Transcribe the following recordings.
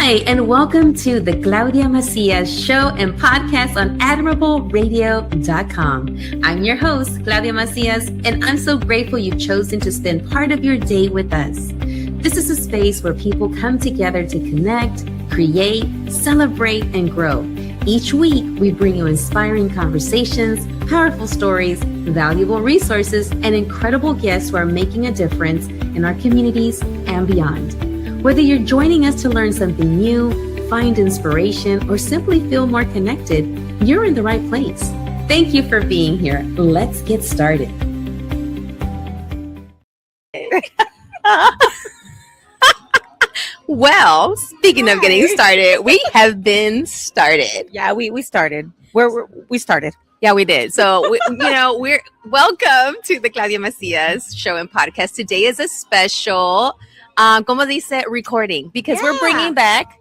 Hi, and welcome to the Claudia Macias show and podcast on admirable.radio.com. I'm your host, Claudia Macias, and I'm so grateful you've chosen to spend part of your day with us. This is a space where people come together to connect, create, celebrate, and grow. Each week, we bring you inspiring conversations, powerful stories, valuable resources, and incredible guests who are making a difference in our communities and beyond. Whether you're joining us to learn something new, find inspiration, or simply feel more connected, you're in the right place. Thank you for being here. Let's get started. Well, speaking of getting started, we have been started. Yeah, we started. We started. Yeah, we did. So, we're welcome to the Claudia Macias show and podcast. Today is a special, como dice, recording because we're bringing back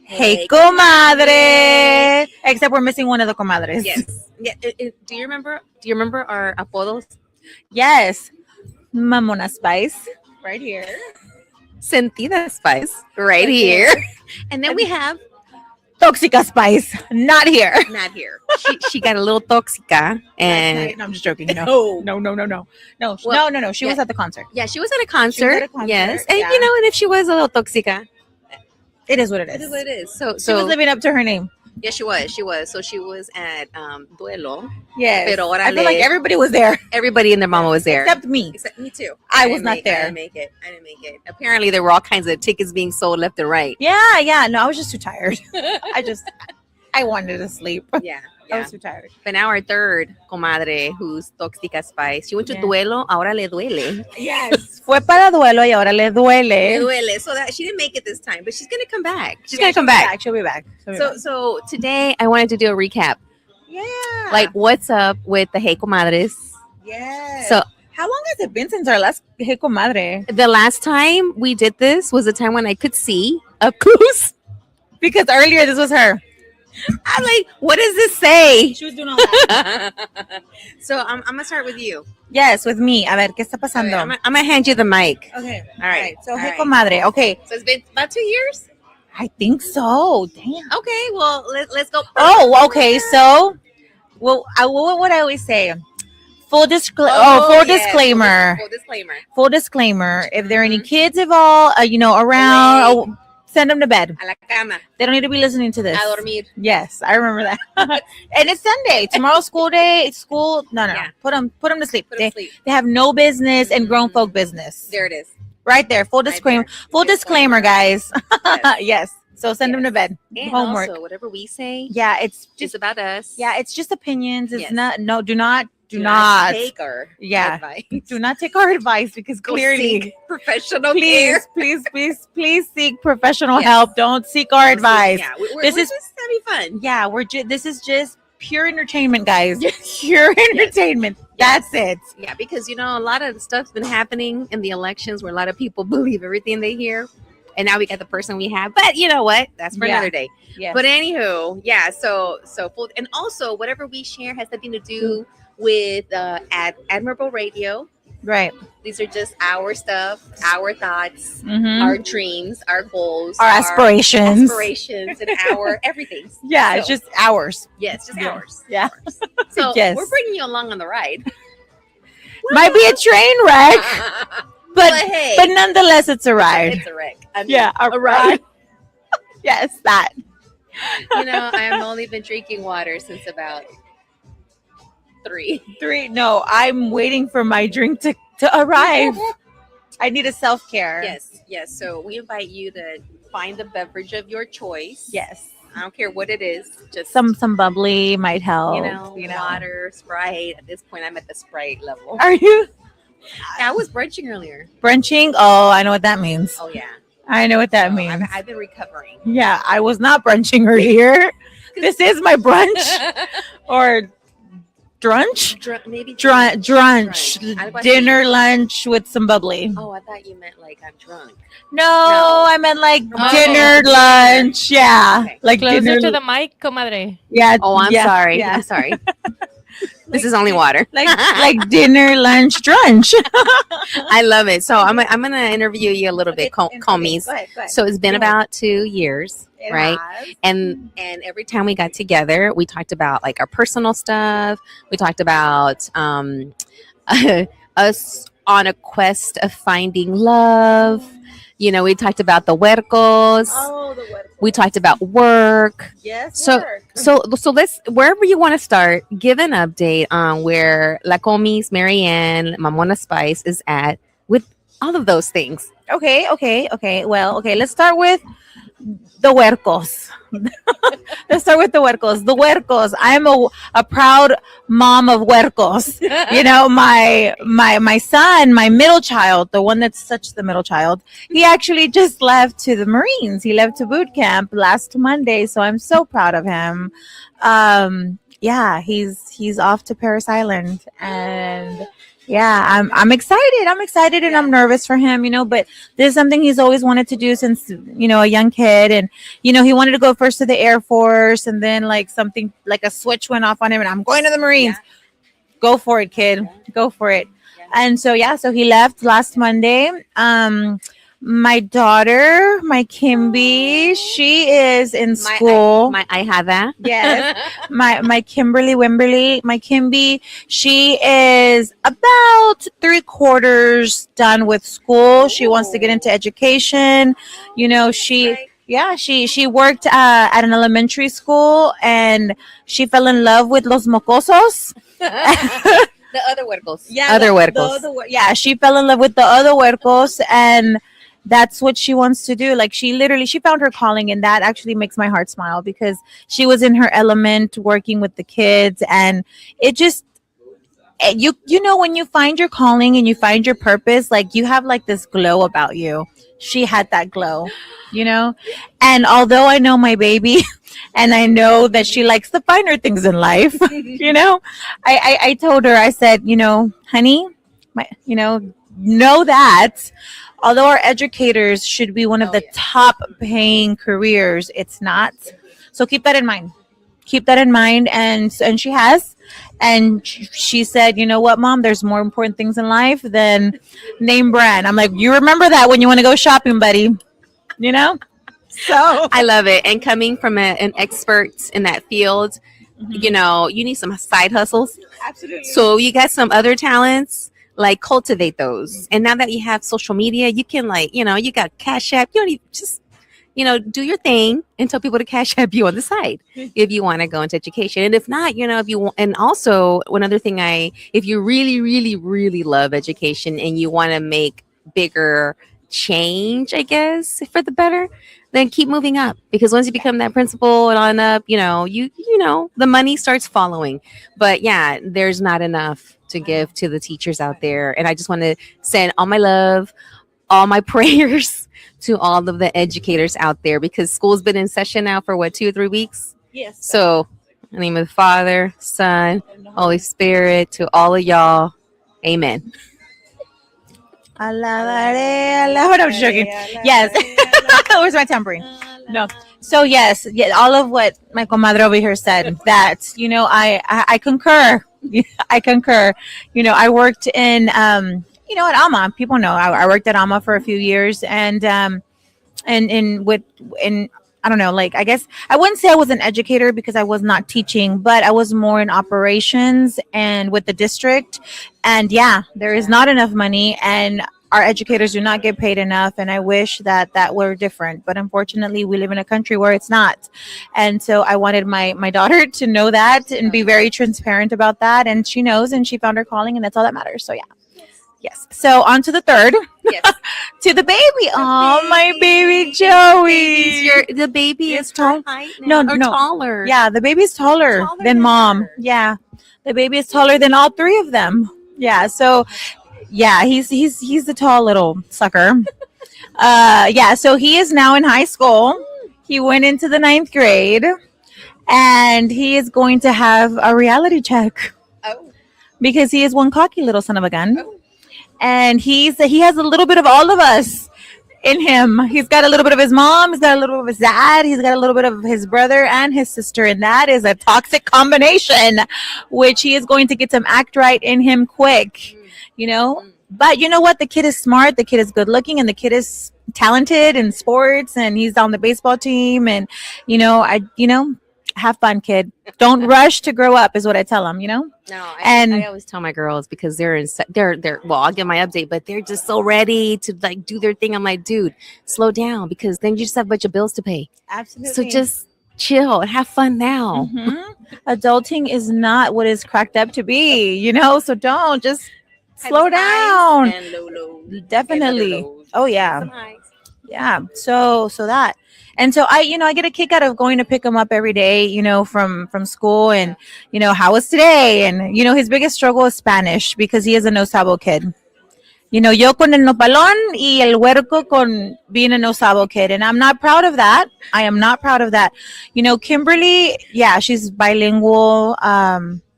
Hey, comadre. Except we're missing one of the comadres. Yes. Yeah. Do you remember our apodos? Yes. Mamona Spice. Right here. Sentida Spice. Right here. And then we have Toxica Spice. Not here. not here. She got a little toxica. And No, I'm just joking. No. No. She was at the concert. Yeah, she was at a concert. Yes. And yeah. and if she was a little toxica, It is what it it is. is what it is. So She was living up to her name. yeah, she was. So she was at Duelo. Yes. Pero I feel órale. like everybody was there. Everybody and their mama was there. Except me. Except me too. I was didn't not there. I didn't make it. Apparently there were all kinds of tickets being sold left and right. Yeah. No, I was just too tired. I wanted to sleep. Yeah. I was too tired. But now our third comadre, who's Toxica Spice, she went to Yeah. Duelo, ahora le duele. Yes. Fue para duelo y ahora le Le duele. duele. So that she didn't make it this time, but she's gonna come back. She's Yeah, gonna come back. She'll be back. So today I wanted to do a recap. Yeah. Like what's up with the Hey Comadres. yes. So How long has it been since our last Hey Comadre? the last time we did this was a time when I could see up close. Because earlier this was her. I'm like, what does this say? She was doing all that. So I'm gonna start with you. Yes, with me. A ver, ¿qué está pasando? I'm gonna hand you the mic. Okay. All right. So All Hey right. Comadre. Okay. So it's been about 2 years. I think so. Damn. Okay, well let's go. Oh, okay. So, what would I always say? Full disclaimer. Yes. Disclaimer. Full disclaimer. Full disclaimer. If there are any kids involved, around, send them to bed. A la cama. They don't need to be listening to this. A dormir. Yes, I remember that. And it's Sunday. Tomorrow's school day. It's school. No. Yeah. Put them to sleep. Put 'em to sleep. They have no business and grown folk business. There it is. Right there. Full Right disclaimer. there. Full disclaimer, guys. Yes. Yes. So send them to bed. And Homework. also, whatever we say, Yeah, it's just about us. it's just opinions. It's Yes. not. No, do not take our Yeah. advice. do not take our advice because Go clearly, seek professional care. please seek professional Yes. help. Don't seek our advice. Yeah, This we're is- just having fun. Yeah, this is just pure entertainment, guys. Yes. Pure entertainment. Yes. That's it. Yeah, because a lot of the stuff's been happening in the elections where a lot of people believe everything they hear. And now we got the person we have. But you know what? That's for Yeah. another day. Yes. But anywho, yeah, so full, and also whatever we share has nothing to do with Admirable Radio. Right. These are just our stuff, our thoughts, Mhm. our dreams, our goals, Our aspirations. and our everything. Yeah, So, it's just ours. yeah, it's just Yeah. ours. Yeah. So Yes. we're bringing you along on the ride. Might be a train wreck, but hey, but nonetheless, it's a ride. it's a wreck. I mean, Yeah, a ride. Yes, that. I have only been drinking water since about 3. 3. No, I'm waiting for my drink to arrive. I need a self-care. Yes. So we invite you to find the beverage of your choice. Yes. I don't care what it is. Just Some bubbly might help. water, Sprite. At this point, I'm at the Sprite level. Are you I was brunching earlier. brunching? Oh, I know what that means. Oh yeah. I know what that So means. I've been recovering. Yeah, I was not brunching earlier. This is my brunch or drunch. Maybe Drunch. Algo así. Dinner, lunch with some bubbly. Oh, I thought you meant like I'm drunk. No, I meant like Oh. dinner, lunch. Yeah, Okay. like Closer dinner. to the mic, comadre. Yeah. Oh, I'm yeah, sorry. Yeah. I'm sorry. This is only water. like dinner, lunch, brunch. I love it. So I'm gonna interview you a little bit, Comies. Go ahead. So it's been Go ahead. about 2 years right? And every time we got together, we talked about like our personal stuff. We talked about us on a quest of finding love. You know, we talked about the huercos. We talked about work. Yes, So so let's, wherever you want to start, give an update on where La Comis, Marianne, Mamona Spice is at with all of those things. Okay. Well, okay, let's start with the huercos. Let's start with the huercos. The huercos. I'm a proud mom of huercos. You know, my son, my middle child, the one that's such the middle child, he actually just left to the Marines. He left to boot camp last Monday, so I'm so proud of him. Yeah, he's off to Paris Island, and yeah, I'm excited. I'm excited and I'm nervous for him, you know, but this is something he's always wanted to do since, you know, a young kid. And, you know, he wanted to go first to the Air Force, and then like something like a switch went off on him and I'm going to the Marines. Go for it, kid. Go for it. And so, yeah, so he left last Monday. My daughter, my Kimby, she is in school. I have that. Yes. My Kimberly Wimberly, my Kimby, she is about 3/4 done with school. She wants to get into education. You know, she worked at an elementary school and she fell in love with los mocosos. The other huercos. Yeah, other huercos. Yeah, she fell in love with the other huercos, and that's what she wants to do. Like she found her calling, and that actually makes my heart smile because she was in her element working with the kids, and it just you know when you find your calling and you find your purpose, like you have like this glow about you. She had that glow, you know. And although I know my baby and I know that she likes the finer things in life, you know, I told her, I said, you know, honey, know that although our educators should be one of the top paying careers, it's not. So keep that in mind. Keep that in mind. And she has. And she said, you know what, Mom, there's more important things in life than name brand. I'm like, you remember that when you want to go shopping, buddy. You know? So I love it. And coming from an expert in that field, you know, you need some side hustles. absolutely. So you got some other talents, like cultivate those. And now that you have social media, you can like, you know, you got Cash App. You don't even just, you know, do your thing and tell people to Cash App you on the side if you want to go into education. And if not, you know, if you want, and also one other thing, if you really, really, really love education and you want to make bigger change, I guess, for the better, then keep moving up, because once you become that principal and on up, you know, you know, the money starts following. But yeah, there's not enough to give to the teachers out there. And I just want to send all my love, all my prayers to all of the educators out there, because school's been in session now for what, 2 or 3 weeks? Yes. So in the name of the Father, Son, Holy Spirit, to all of y'all, amen. Alabaré, alabaré. I'm joking. Yes. Where's my tambourine? No. So yes, all of what my comadre over here said, that, you know, I concur. I concur. You know, I worked in, you know, at AMA. People know I worked at AMA for a few years, and I don't know, like, I guess I wouldn't say I was an educator because I was not teaching, but I was more in operations and with the district. And yeah, there is not enough money, and our educators do not get paid enough. And I wish that were different, but unfortunately we live in a country where it's not. And so I wanted my daughter to know that and be very transparent about that. And she knows, and she found her calling, and that's all that matters. So yeah. Yes. So on to the third. Yes. To the baby. Oh, my baby Joey. The baby is tall. No, taller. Yeah, the baby's taller than mom. Her. Yeah. The baby is taller than all three of them. Yeah. So yeah, he's the tall little sucker. Yeah, so he is now in high school. He went into the 9th grade, and he is going to have a reality check. Oh. Because he is one cocky little son of a gun. Oh. And he has a little bit of all of us in him. He's got a little bit of his mom. He's got a little bit of his dad. He's got a little bit of his brother and his sister. And that is a toxic combination, which he is going to get some act right in him quick. You know, But you know what? The kid is smart. The kid is good looking, and the kid is talented in sports. And he's on the baseball team. And have fun, kid. Don't rush to grow up, is what I tell him. No, I And always tell my girls because they're well, I'll give my update, but they're just so ready to like do their thing. I'm like, dude, slow down because then you just have a bunch of bills to pay. So absolutely. just chill and have fun now. Adulting is not what it's cracked up to be. So don't just Highs slow and highs down. and low lows and other Definitely. lows. Oh yeah. Some highs. Yeah. So that. And so I get a kick out of going to pick him up every day, from school, and how was today? And his biggest struggle is Spanish because he is a no sabo kid. Yo con el nopalón y el huerco con being a no sabo kid. And I'm not proud of that. I am not proud of that. Kimberly, yeah, she's bilingual.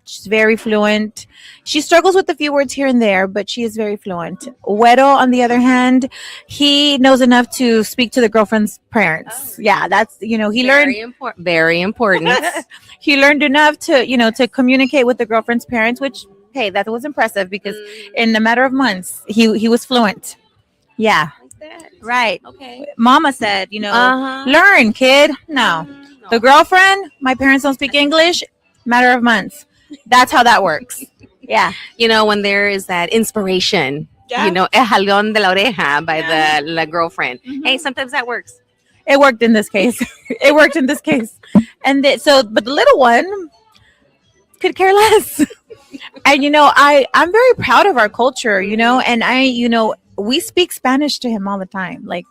She's very fluent. She struggles with a few words here and there, but she is very fluent. Huero, on the other hand, he knows enough to speak to the girlfriend's parents. Yeah, that's, he learned Very important. Very important. he learned enough to communicate with the girlfriend's parents, which, hey, that was impressive because in a matter of months he was fluent. Yeah, Like that. right. Okay. Mama said, Uh-huh. learn, kid. No, the girlfriend, my parents don't speak English. Matter of months. That's how that works. Yeah. When there is that inspiration, Yeah. el jalón de la oreja by Yeah. the girlfriend. Mhm. Hey, sometimes that works. It worked in this case. It worked in this case. And but the little one could care less. And I'm very proud of our culture, and we speak Spanish to him all the time, like,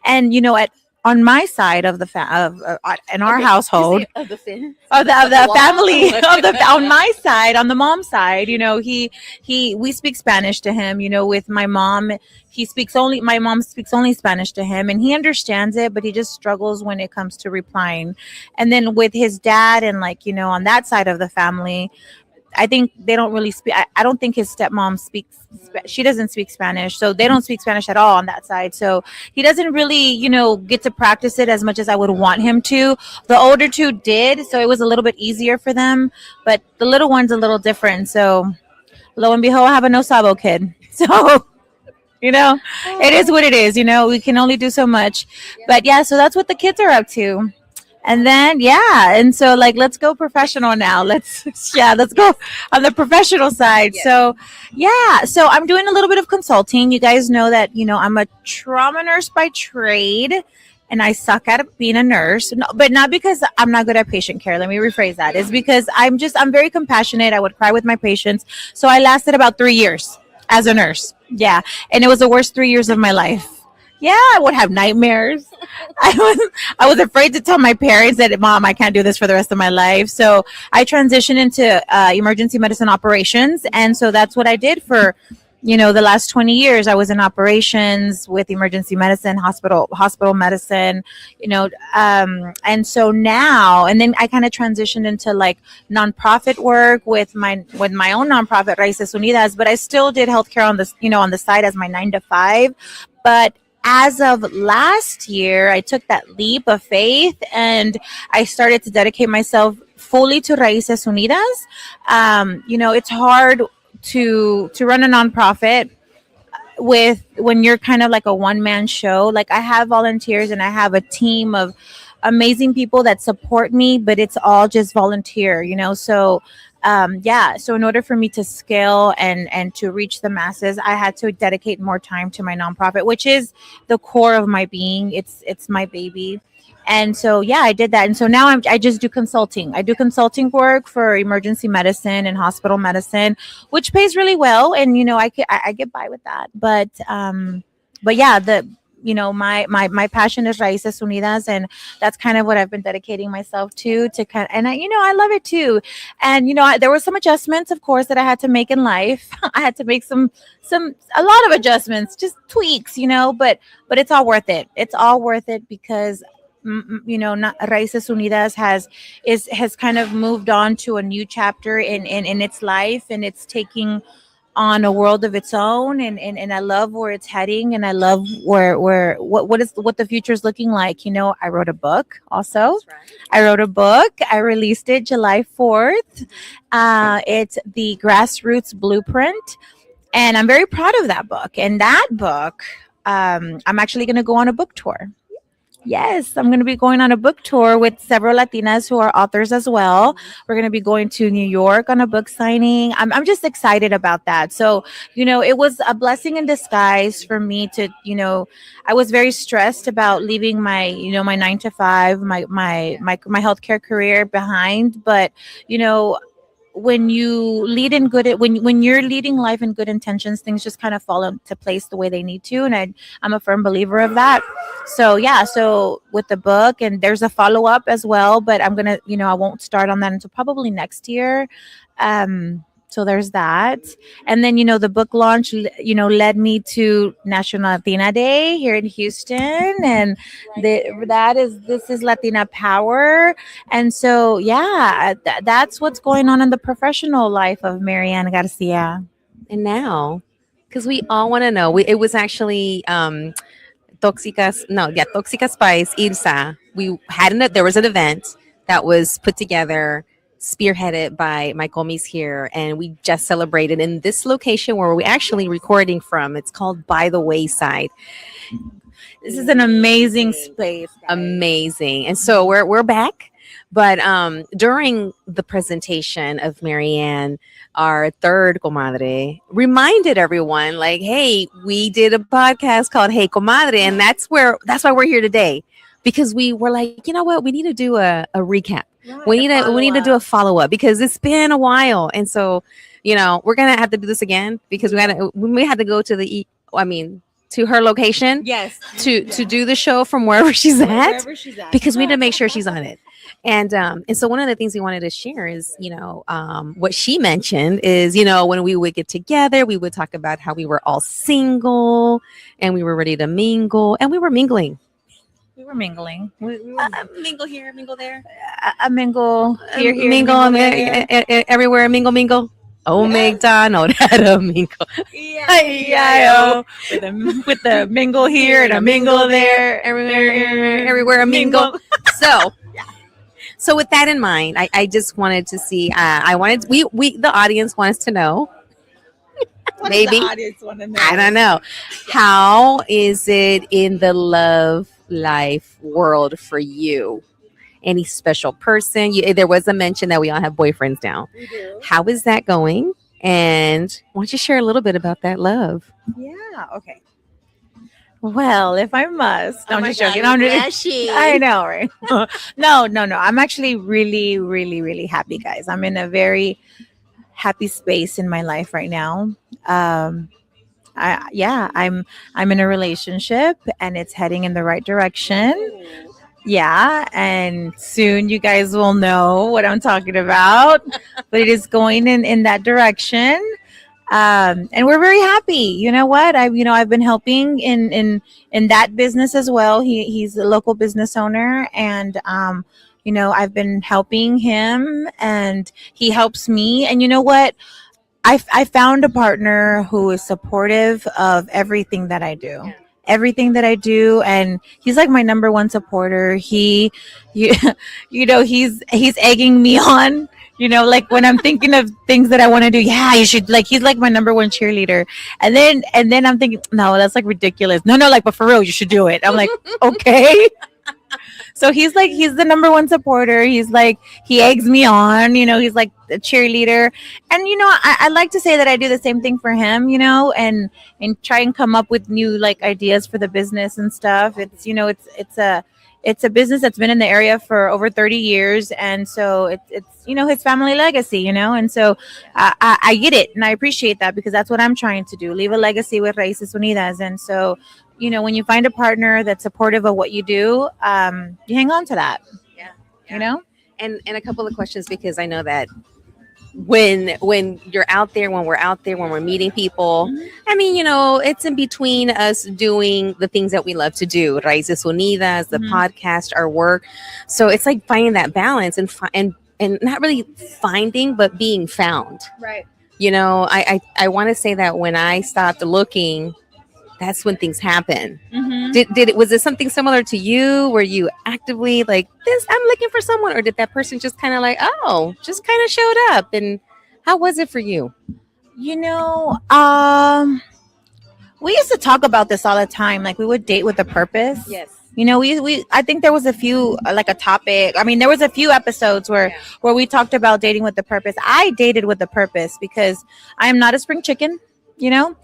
and at on my side of the in our household, Of the fin. of the Wall. family, on my side, on the mom side, we speak Spanish to him. With my mom, my mom speaks only Spanish to him, and he understands it, but he just struggles when it comes to replying. And then with his dad, and like, on that side of the family, I think they don't really speak. I don't think his stepmom speaks. She doesn't speak Spanish, so they don't speak Spanish at all on that side. So he doesn't really, get to practice it as much as I would want him to. The older two did, so it was a little bit easier for them. But the little one's a little different. So lo and behold, I have a no sabo kid. So it is what it is. We can only do so much. But yeah, so that's what the kids are up to. And then and so like let's go professional now. Let's go on the professional side. Yes. So I'm doing a little bit of consulting. You guys know that I'm a trauma nurse by trade, and I suck at being a nurse. No, but not because I'm not good at patient care. Let me rephrase that. It's because I'm very compassionate. I would cry with my patients. So I lasted about 3 years as a nurse. Yeah, and it was the worst 3 years of my life. Yeah, I would have nightmares. I was afraid to tell my parents that, Mom, I can't do this for the rest of my life. So I transitioned into emergency medicine operations, and so that's what I did for the last 20 years. I was in operations with emergency medicine, hospital medicine, and so now, and then I kind of transitioned into like nonprofit work with my own nonprofit, Raíces Unidas, but I still did healthcare on the side as my 9 to 5. But as of last year, I took that leap of faith and I started to dedicate myself fully to Raíces Unidas. It's hard to run a nonprofit when you're kind of like a one-man show. Like, I have volunteers and I have a team of amazing people that support me, but it's all just volunteer, so so in order for me to scale and to reach the masses, I had to dedicate more time to my nonprofit, which is the core of my being. It's my baby. And so I did that. And so now I just do consulting. I do consulting work for emergency medicine and hospital medicine, which pays really well, and I get by with that. But yeah, my passion is Raíces Unidas, and that's kind of what I've been dedicating myself to kind of, and I love it too. And there were some adjustments, of course, that I had to make in life. I had to make a lot of adjustments, just tweaks, but it's all worth it. It's all worth it because Raíces Unidas has kind of moved on to a new chapter in its life, and it's taking on a world of its own, and I love where it's heading, and I love what the future is looking like. I wrote a book also. That's right. I wrote a book. I released it July 4th. It's the Grassroots Blueprint. And I'm very proud of that book. And that book, I'm actually going to go on a book tour. Yes, I'm going to be going on a book tour with several Latinas who are authors as well. We're going to be going to New York on a book signing. I'm just excited about that. So, it was a blessing in disguise for me to, I was very stressed about leaving my, my 9 to 5, my healthcare career behind. But, you know, when you lead in good when you're leading life in good intentions, things just kind of fall into place the way they need to, and I'm a firm believer of that. So yeah, so with the book, and there's a follow-up as well, but I'm gonna, I won't start on that until probably next year. So there's that. And then, the book launch, led me to National Latina Day here in Houston. And this is Latina Power. And so, yeah, that's what's going on in the professional life of Marianne Garcia. And now, because we all want to know, it was actually Toxica Spice, Irsa. There was an event that was put together, spearheaded by my comis here, and we just celebrated in this location where we're actually recording from. It's called By the Wayside. This is an amazing space. Guys. Amazing. And so we're back. But during the presentation of Marianne, our third comadre reminded everyone, like, hey, we did a podcast called Hey Comadre, and that's why we're here today. Because we were like, you know what, we need to do a recap. Right, we need to do a follow-up because it's been a while. And so, we're gonna have to do this again because we had to go to to her location. Yes. To do the show from wherever she's at. Because we need to make sure she's on it. And so one of the things we wanted to share is, what she mentioned is, when we would get together, we would talk about how we were all single and we were ready to mingle, and we were mingling. We were mingling. We were mingle here, mingle there. A mingle here, mingle everywhere, mingle. Oh, McDonald had a mingle. Yeah. With the mingle here and a mingle there. Everywhere a mingle. So with that in mind, I just wanted to see. The audience wants to know. Maybe the audience want to know? I don't know. How is it in the love life world for you? Any special person? There was a mention that we all have boyfriends now. We do. How is that going? And why don't you share a little bit about that love? Yeah. Okay. Well, if I must, I'm just joking. I know, right? No. I'm actually really, really, really happy, guys. I'm in a very happy space in my life right now. I'm in a relationship and it's heading in the right direction. Yeah, and soon you guys will know what I'm talking about. But it is going in that direction. And we're very happy. You know what? I've been helping in that business as well. He's a local business owner, and I've been helping him, and he helps me. And you know what? I found a partner who is supportive of everything that I do. Yeah. Everything that I do, and he's like my number one supporter. He's egging me on. Like when I'm thinking of things that I want to do, yeah, you should, like, he's like my number one cheerleader. And then I'm thinking, no, that's like ridiculous. No, like, but for real, you should do it. I'm like, okay. So he's the number one supporter. He's like, he eggs me on, he's like a cheerleader. And, I like to say that I do the same thing for him, and try and come up with new like ideas for the business and stuff. It's, it's a business that's been in the area for over 30 years. And so it's his family legacy, and so I get it. And I appreciate that because that's what I'm trying to do. Leave a legacy with Raíces Unidas. And so, when you find a partner that's supportive of what you do, you hang on to that. Yeah. And a couple of questions, because I know that when you're out there, when we're meeting people, I mean, it's in between us doing the things that we love to do, Raíces Unidas, the podcast, our work. So it's like finding that balance and not really finding, but being found. Right. I want to say that when I stopped looking, that's when things happen. Was it something similar to you? Were you actively like this? I'm looking for someone, or did that person just kind of like, just kind of showed up? And how was it for you? You know, we used to talk about this all the time. Like we would date with a purpose. Yes. You know, we I think there was a few like a topic. I mean, there was a few episodes Yeah. where we talked about dating with a purpose. I dated with a purpose because I am not a spring chicken. You know,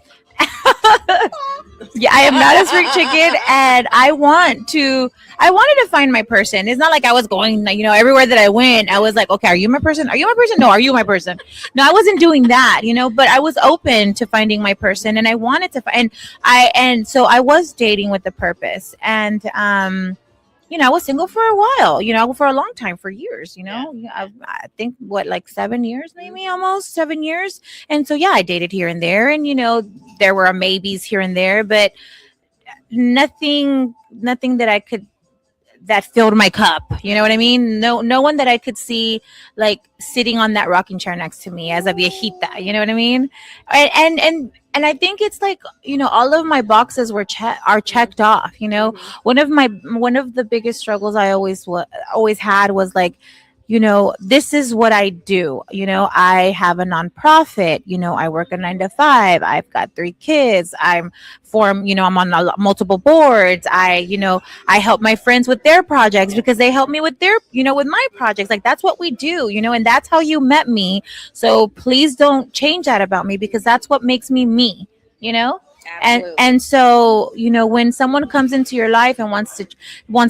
yeah, I am not a spring chicken, and I wanted to find my person. It's not like I was going, like, you know, everywhere that I went. I was like, okay, are you my person? Are you my person? No, are you my person? No, I wasn't doing that, you know. But I was open to finding my person, and I wanted to find. And so I was dating with a purpose, and you know, I was single for a while, you know, for a long time, for years, you know. Yeah, I think what, like 7 years, maybe almost 7 years. And so, yeah, I dated here and there, and you know, there were maybes here and there, but nothing that I could that filled my cup. You know what I mean? No one that I could see like sitting on that rocking chair next to me as a viejita. You know what I mean? And I think it's like, you know, all of my boxes are checked off. You know, one of the biggest struggles I always had was like, you know, this is what I do. You know, I have a nonprofit. You know, I work a 9 to 5. I've got 3 kids. You know, I'm on multiple boards. You know, I help my friends with their projects because they help me with you know, with my projects. Like that's what we do, you know, and that's how you met me. So please don't change that about me because that's what makes me me, you know? And so, you know, when someone comes into your life and wants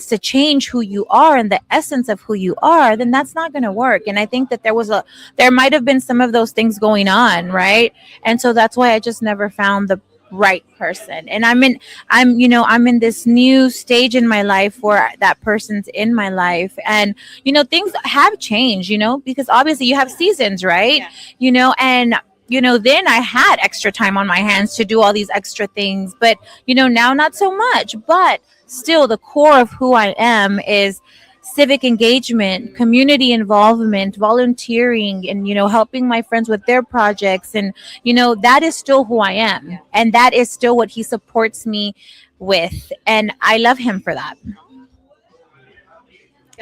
to change who you are and the essence of who you are, then that's not going to work. And I think that there might have been some of those things going on, right? And so that's why I just never found the right person. And I'm in this new stage in my life where that person's in my life, and you know, things have changed, you know, because obviously you have seasons, right? You know, and you know, then I had extra time on my hands to do all these extra things, but you know, now not so much. But still, the core of who I am is civic engagement, community involvement, volunteering, and you know, helping my friends with their projects. And you know, that is still who I am, and that is still what he supports me with, and I love him for that.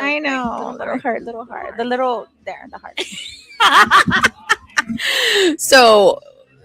I know, little heart, the little there, the heart. So,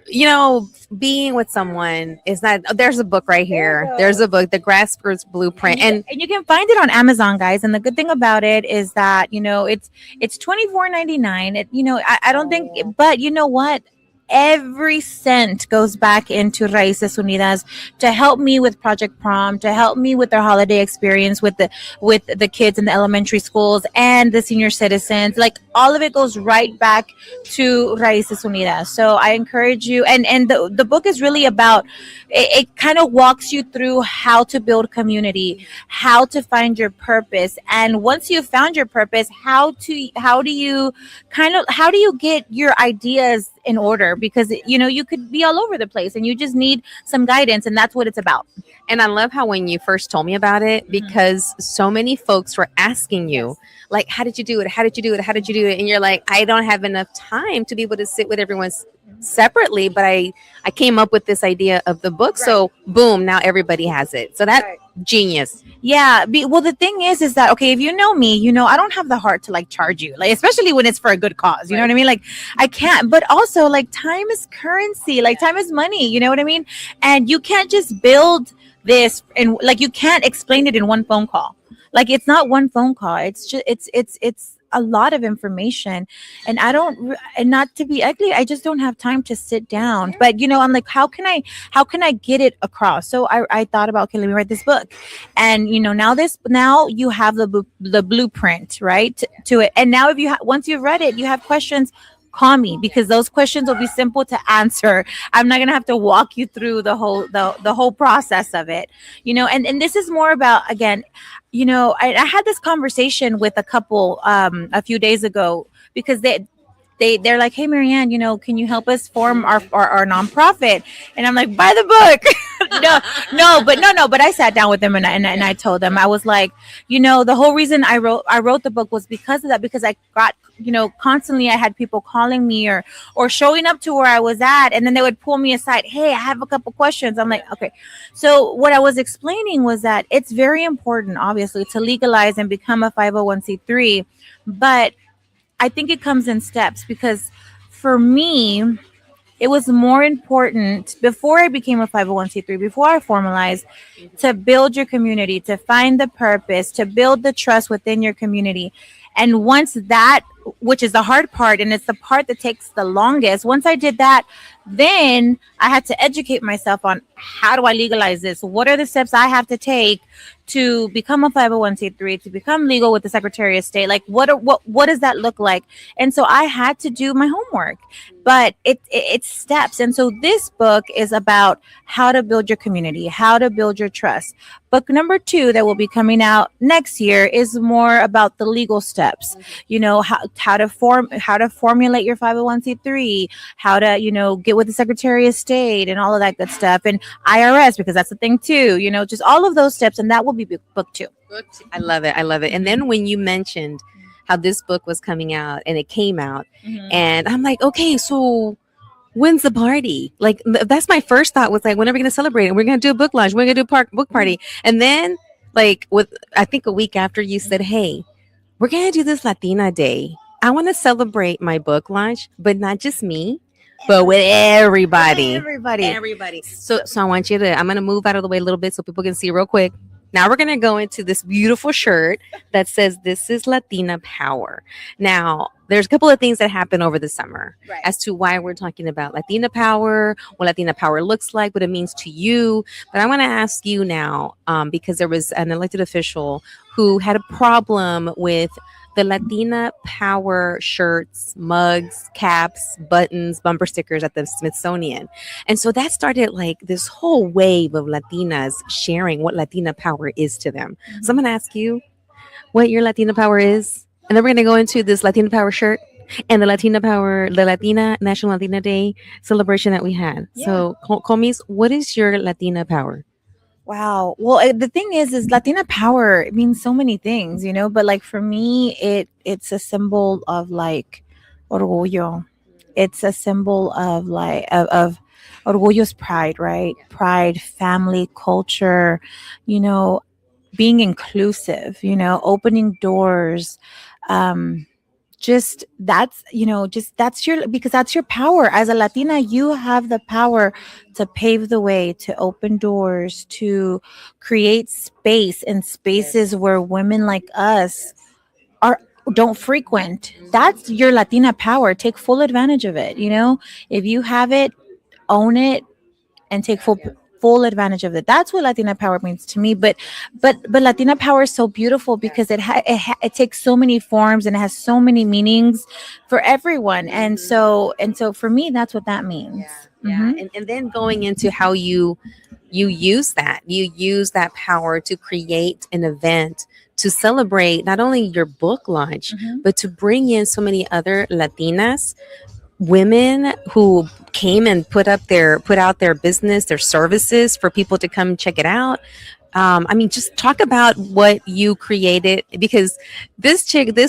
you know, being with someone is not. There's a book right here. There's a book, The Grasper's Blueprint, and And you can find it on Amazon, guys. And the good thing about it is that you know it's $24.99. You know, I don't think, but you know what? Every cent goes back into Raices Unidas to help me with Project Prom, to help me with their holiday experience with the kids in the elementary schools and the senior citizens. Like all of it goes right back to Raices Unidas. So I encourage you, and the book is really about it kind of walks you through how to build community, how to find your purpose, and once you've found your purpose, how do you get your ideas in order, because you know, you could be all over the place and you just need some guidance, and that's what it's about. And I love how when you first told me about it, because so many folks were asking you, like, how did you do it? How did you do it? How did you do it? And you're like, I don't have enough time to be able to sit with everyone separately, but I came up with this idea of the book. So boom, now everybody has it. So that genius. Yeah. Well, the thing is that, okay, if you know me, you know, I don't have the heart to like charge you, like, especially when it's for a good cause. You know what I mean? Like, I can't, but also, like, time is currency, like, time is money. You know what I mean? And you can't just build this and, like, you can't explain it in one phone call. Like, it's not one phone call. It's just, it's a lot of information, and and not to be ugly, I just don't have time to sit down. But you know, I'm like, how can I get it across? So I thought about, okay, let me write this book. And you know, now you have the blueprint, right, to it. And now if once you've read it, you have questions, call me, because those questions will be simple to answer. I'm not gonna have to walk you through the whole process of it, you know. And this is more about, again, you know, I had this conversation with a couple a few days ago, because they're like, hey, Marianne, you know, can you help us form our nonprofit? And I'm like, buy the book. no, but I sat down with them, and I told them, I was like, you know, the whole reason I wrote the book was because of that, because I got, you know, constantly I had people calling me or showing up to where I was at, and then they would pull me aside, hey, I have a couple questions. I'm like, okay. So what I was explaining was that it's very important, obviously, to legalize and become a 501c3, but I think it comes in steps, because for me, it was more important before I became a 501c3, before I formalized, to build your community, to find the purpose, to build the trust within your community. And once that, which is the hard part, and it's the part that takes the longest, once I did that, then I had to educate myself on how do I legalize this? What are the steps I have to take to become a 501c3, to become legal with the Secretary of State? Like what does that look like? And so I had to do my homework, but it's steps. And so this book is about how to build your community, how to build your trust. Book number 2 that will be coming out next year is more about the legal steps. You know, how to formulate your 501c3, how to, you know, get with the Secretary of State and all of that good stuff, and IRS, because that's the thing too, you know, just all of those steps. And that will be book 2. I love it. I love it. And then when you mentioned how this book was coming out and it came out, and I'm like, okay, so when's the party? Like, that's my first thought was like, when are we going to celebrate? And we're going to do a book launch. We're going to do a book party. And then, like, I think a week after, you said, hey, we're going to do this Latina Day. I want to celebrate my book launch, but not just me, but with everybody. Everybody. So I want you to, I'm going to move out of the way a little bit so people can see real quick. Now we're going to go into this beautiful shirt that says, this is Latina Power. Now, there's a couple of things that happened over the summer as to why we're talking about Latina Power, what Latina Power looks like, what it means to you. But I want to ask you now, because there was an elected official who had a problem with the Latina Power shirts, mugs, caps, buttons, bumper stickers at the Smithsonian. And so that started like this whole wave of Latinas sharing what Latina Power is to them. So I'm going to ask you what your Latina Power is. And then we're going to go into this Latina Power shirt and the Latina Power, the Latina National Latina Day celebration that we had. Yeah. So, Comis, what is your Latina Power? Wow. Well, the thing is Latina Power, it means so many things, you know, but like for me, it's a symbol of like orgullo. It's a symbol of like, of orgullo's pride, right? Pride, family, culture, you know, being inclusive, you know, opening doors, just that's, you know, just that's your, because that's your power as a Latina. You have the power to pave the way, to open doors, to create space in spaces where women like us are don't frequent. That's your Latina power. Take full advantage of it. You know, if you have it, own it, and take full advantage of it. That's what Latina Power means to me. But Latina Power is so beautiful because it takes so many forms and it has so many meanings for everyone. And so for me, that's what that means. Yeah. And then going into how you use that power to create an event to celebrate not only your book launch, but to bring in so many other Latinas, women who came and put out their business, their services for people to come check it out. I mean, just talk about what you created, because this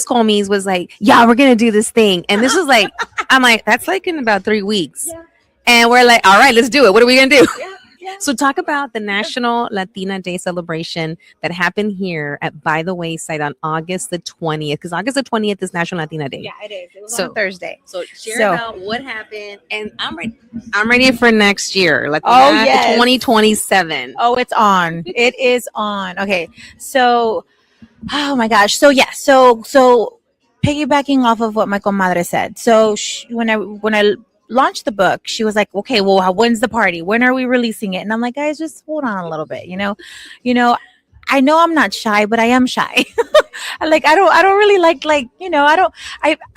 Comis was like, yeah, we're going to do this thing. And this was like, I'm like, that's like in about 3 weeks. Yeah. And we're like, all right, let's do it. What are we going to do? Yeah. So talk about the National Latina Day celebration that happened here at By the Wayside on August the 20th, because August the 20th is National Latina Day. Yeah, it is. It was on Thursday. So share about what happened, and I'm ready for next year. Latina 2027. Oh, it's on. It is on. Okay. So, oh my gosh. So yeah. So piggybacking off of what my comadre said. So when I launched the book, she was like, okay, well, when's the party? When are we releasing it? And I'm like, guys, just hold on a little bit. You know, I know I'm not shy, but I am shy. I don't really like, you know, I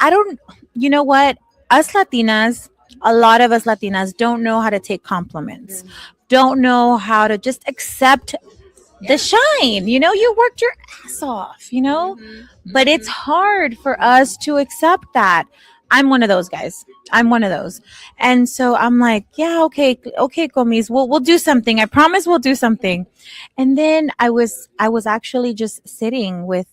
don't, you know what? Us Latinas, a lot of us Latinas don't know how to take compliments, don't know how to just accept the shine. You know, you worked your ass off, you know, but it's hard for us to accept that. I'm one of those guys. I'm one of those. And so I'm like, yeah, okay, Comis, we'll do something. I promise we'll do something. And then I was actually just sitting with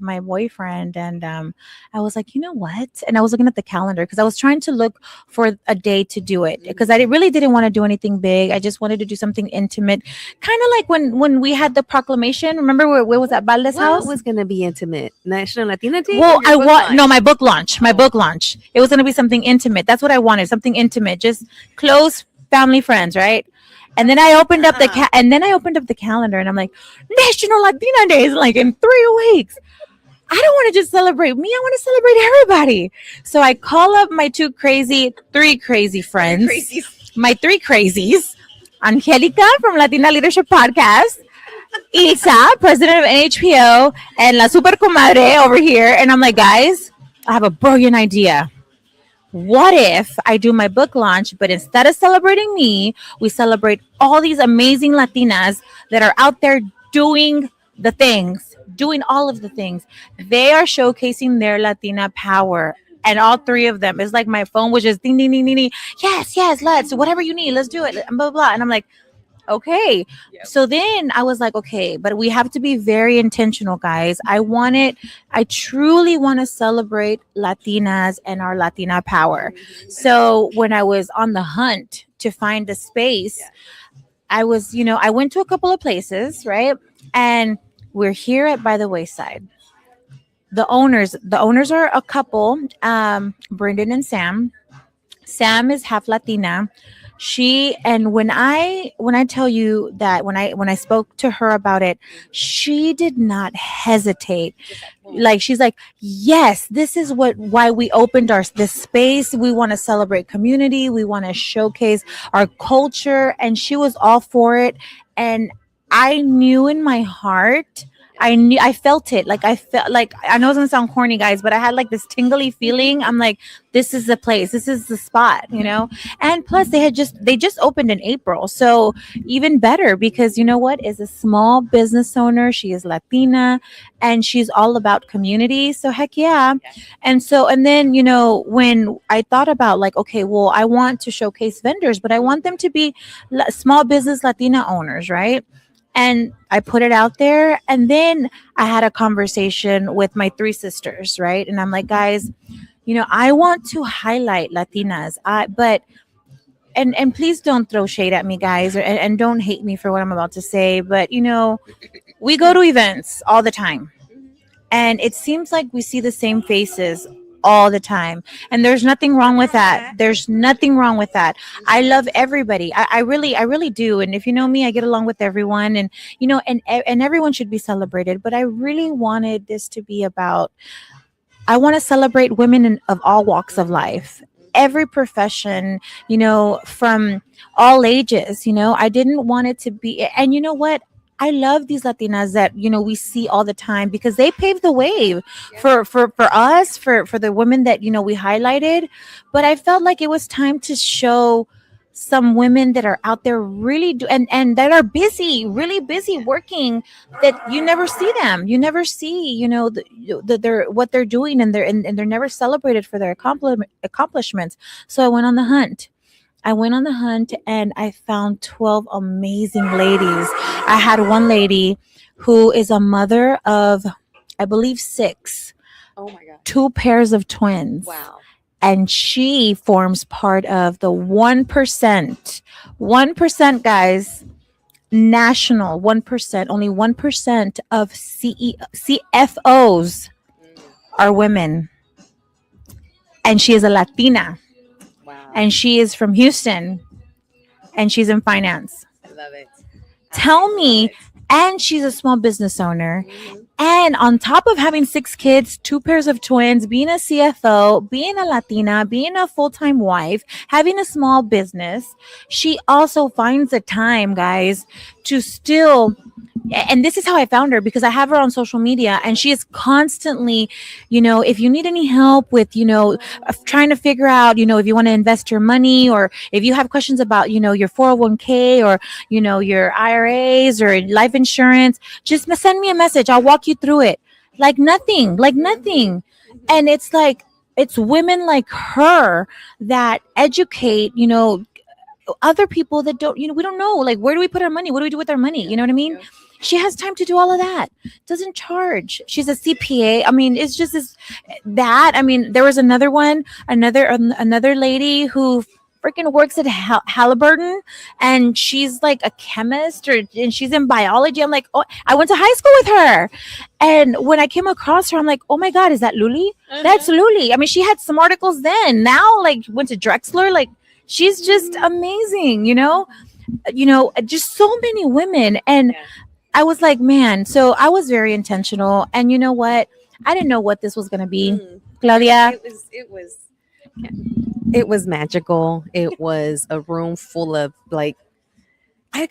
my boyfriend, and I was like, you know what? And I was looking at the calendar because I was trying to look for a day to do it because I really didn't want to do anything big. I just wanted to do something intimate, kind of like when we had the proclamation. Remember where was that Balde's What house? was going to be intimate? National Latina Day? Well, Or your I book want no launch? my book launch. My book launch. It was gonna be something intimate. That's what I wanted. Something intimate, just close family friends, right? And then I opened up the calendar, and I'm like, National Latina Day is like in 3 weeks. I don't want to just celebrate me. I want to celebrate everybody. So I call up my three crazy friends, my three crazies, Angelica from Latina Leadership Podcast, Isa, president of NHPO, and La Super Comadre over here. And I'm like, guys, I have a brilliant idea. What if I do my book launch, but instead of celebrating me, we celebrate all these amazing Latinas that are out there doing the things, doing all of the things. They are showcasing their Latina power. And all three of them, it's like my phone was just ding, ding, ding, ding, ding. Yes, yes, let's, whatever you need, let's do it. Blah, blah, blah. And I'm like, okay. So then I was like, okay, but we have to be very intentional, guys. I truly want to celebrate Latinas and our Latina power. So when I was on the hunt to find a space, I went to a couple of places, right? And we're here at By the Wayside. The owners are a couple, Brendan and Sam. Sam is half Latina. She and when I tell you that when I spoke to her about it, she did not hesitate. Like she's like, yes, this is why we opened our this space. We want to celebrate community. We want to showcase our culture, and she was all for it. And I knew in my heart. I felt it. Like I felt like I know it's gonna sound corny, guys, but I had like this tingly feeling. I'm like, this is the place, this is the spot. And plus they just opened in April. So even better because you know what? Is a small business owner. She is Latina and she's all about community. So heck yeah. And then, when I thought about like, okay, well, I want to showcase vendors, but I want them to be small business Latina owners, right? And I put it out there. And then I had a conversation with my three sisters, right? And I'm like, guys, I want to highlight Latinas. But and please don't throw shade at me, guys, and don't hate me for what I'm about to say. But we go to events all the time, and it seems like we see the same faces all the time, and there's nothing wrong with that. There's nothing wrong with that. I love everybody. I really do. And if you know me, I get along with everyone, and and everyone should be celebrated. But I really wanted this to be about. I want to celebrate women of all walks of life, every profession, from all ages. I didn't want it to be, and you know what? I love these Latinas that we see all the time because they paved the way for us, for the women that we highlighted. But I felt like it was time to show some women that are out there really do and that are busy, really busy working, that you never see them. You never see, they're what they're doing, and they're never celebrated for their accomplishments. So I went on the hunt and I found 12 amazing ladies. I had one lady who is a mother of, I believe, six, Oh my God. two pairs of twins. Wow. And she forms part of the 1%. 1%, guys, national 1%, only 1% of CFOs are women. And she is a Latina. Wow. And she is from Houston. And she's in finance. I love it. Tell me, and she's a small business owner. And on top of having 6 kids, 2 pairs of twins, being a CFO, being a Latina, being a full-time wife, having a small business, she also finds the time, guys, to still, and this is how I found her, because I have her on social media, and she is constantly, if you need any help with, trying to figure out, if you want to invest your money, or if you have questions about, your 401k, or, your IRAs or life insurance, just send me a message. I'll walk you through it. Like nothing. And it's women like her that educate, other people that don't, we don't know, like, where do we put our money? What do we do with our money? You know what I mean? She has time to do all of that. Doesn't charge. She's a CPA. I mean, it's just this that. I mean, there was another one, another lady who freaking works at Halliburton, and she's like a chemist, and she's in biology. I'm like, oh, I went to high school with her, and when I came across her, I'm like, oh my god, is that Luli? That's Luli. I mean, she had some articles then. Now, like, went to Drexler. Like, she's just amazing. Just so many women, and I was like, man. So I was very intentional, and you know what? I didn't know what this was gonna be, Claudia. It was magical. It was a room full of like I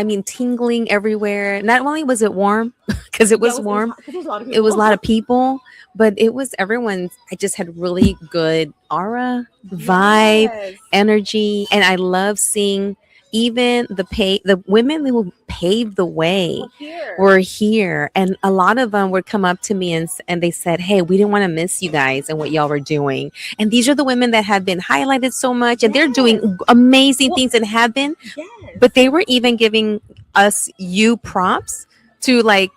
mean, tingling everywhere. Not only was it warm, because it was warm, it was a lot of people, but it was everyone's. I just had really good aura, vibe, energy, and I love seeing even the women who paved the way were here, and a lot of them would come up to me and they said, "Hey, we didn't want to miss you guys and what y'all were doing." And these are the women that have been highlighted so much, and they're doing amazing things and have been. But they were even giving us you props to like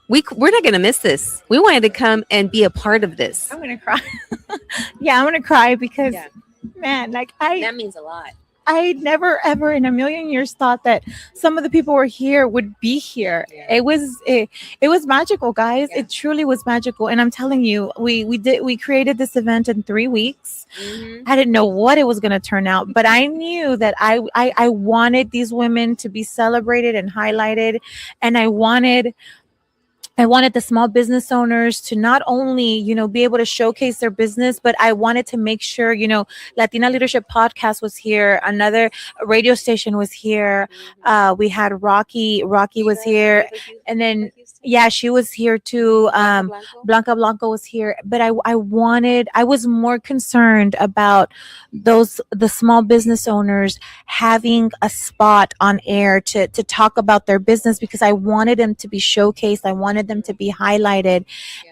we're not gonna miss this. We wanted to come and be a part of this. I'm gonna cry. Yeah, I'm gonna cry because man, like That means a lot. I never ever in a million years thought that some of the people who were here would be here. Yeah. It was magical, guys. Yeah. It truly was magical. And I'm telling you, we created this event in 3 weeks. I didn't know what it was going to turn out, but I knew that I wanted these women to be celebrated and highlighted, and I wanted the small business owners to not only, be able to showcase their business, but I wanted to make sure, Latina Leadership Podcast was here. Another radio station was here. We had Rocky. Rocky was here. And then, yeah, she was here too. Blanca Blanco was here. But I was more concerned about the small business owners having a spot on air to talk about their business, because I wanted them to be showcased. I wanted them to be highlighted.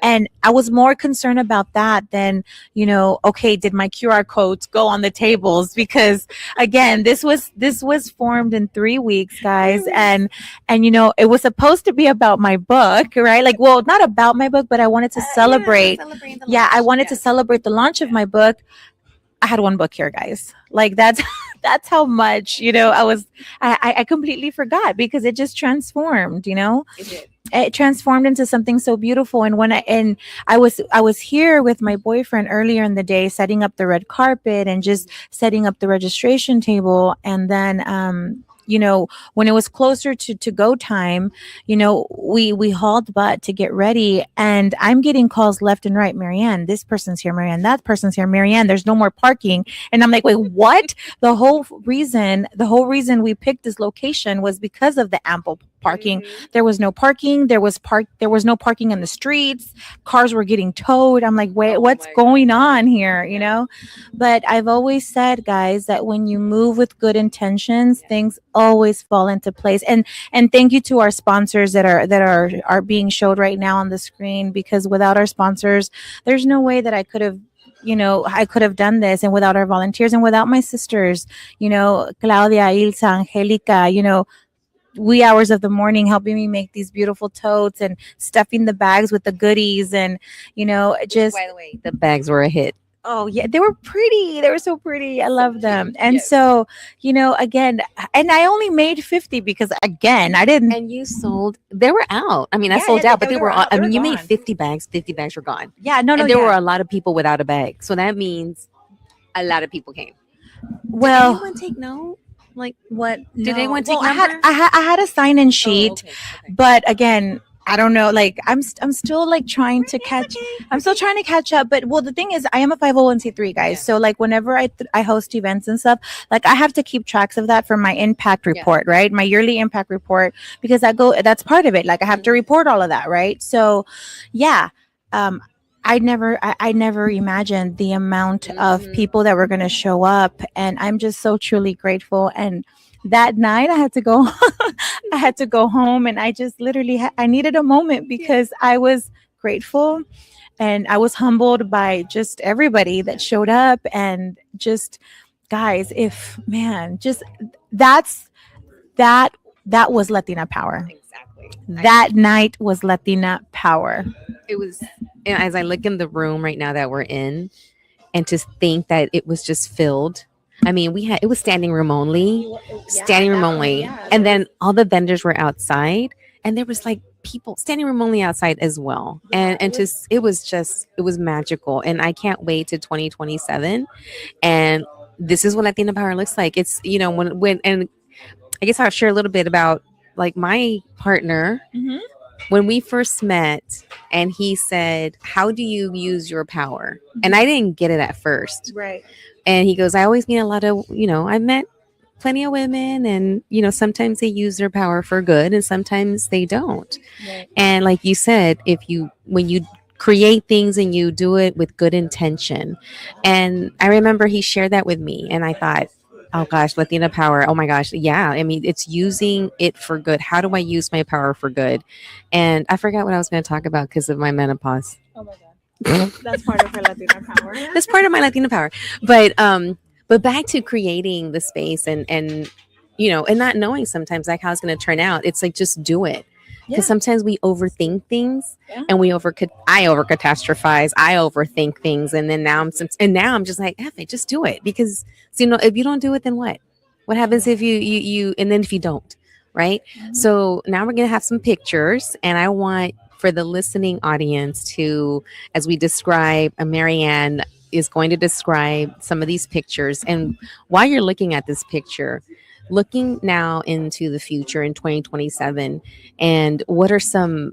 And I was more concerned about that than, okay, did my QR codes go on the tables? Because again, this was formed in 3 weeks, guys. And it was supposed to be about my book, right? Like, well, not about my book, but I wanted to celebrate. I wanted to celebrate the launch of my book. I had one book here, guys. Like, that's how much, I completely forgot, because it just transformed, It did. It transformed into something so beautiful. And I was here with my boyfriend earlier in the day, setting up the red carpet and just setting up the registration table. And then when it was closer to go time, we hauled butt to get ready, and I'm getting calls left and right. Marianne, this person's here. Marianne, that person's here. Marianne, there's no more parking. And I'm like, wait, what? The whole reason we picked this location was because of the ample parking. There was no parking. There was no parking in the streets. Cars were getting towed. I'm like, wait, what's going on here? But I've always said, guys, that when you move with good intentions, things always fall into place. And thank you to our sponsors that are being showed right now on the screen, because without our sponsors, there's no way that I could have done this, and without our volunteers and without my sisters, Claudia, Ilsa, Angelica, wee hours of the morning helping me make these beautiful totes and stuffing the bags with the goodies, and just, by the way, the bags were a hit. oh yeah, they were pretty. They were so pretty. I love them. And so, again, and I only made 50 because again, I didn't. And you sold, they were out. I mean, I sold out, but they were all, I mean, you made 50 bags were gone. Yeah, no, And there were a lot of people without a bag. So that means a lot of people came. Well, did anyone take note? Like, what? Did no. anyone take Well, number? I had a sign-in sheet, okay. but again, I don't know. Like, I'm still like trying to catch. I'm still trying to catch up. But well, the thing is, I am a 501c3, guys. Yeah. So like, whenever I host events and stuff, like I have to keep tracks of that for my impact report, right? My yearly impact report, because that's part of it. Like, I have to report all of that, right? So, yeah. I never imagined the amount of people that were going to show up, and I'm just so truly grateful. And that night I had to go I had to go home, and I just literally I needed a moment, because I was grateful and I was humbled by just everybody that showed up. And just, guys, that was Latina power. That night was Latina Power. It was, and as I look in the room right now that we're in, and to think that it was just filled. I mean, we had it was standing room only, standing room only, and then all the vendors were outside, and there was like people standing room only outside as well, and just it was just it was magical, and I can't wait to 2027, and this is what Latina Power looks like. It's when and I guess I'll share a little bit about like my partner Mhm. when we first met, and he said, "How do you use your power?" And I didn't get it at first. Right. And he goes, "I always meet a lot of, I've met plenty of women, and sometimes they use their power for good and sometimes they don't." Right. And like you said, if you when you create things and you do it with good intention. And I remember he shared that with me, and I thought, oh gosh, Latina power. Oh my gosh. Yeah. I mean, it's using it for good. How do I use my power for good? And I forgot what I was going to talk about because of my menopause. Oh my god. That's part of her Latina Power. That's part of my Latina power. But back to creating the space and not knowing sometimes like how it's going to turn out. It's like just do it. Because sometimes we overthink things, and I over catastrophize, I overthink things, and then now I'm just like, F it, just do it. Because if you don't do it, then what happens if you and then if you don't, right? So now we're gonna have some pictures, and I want for the listening audience to, as we describe, Marianne is going to describe some of these pictures, and while you're looking at this picture, looking now into the future in 2027, and what are some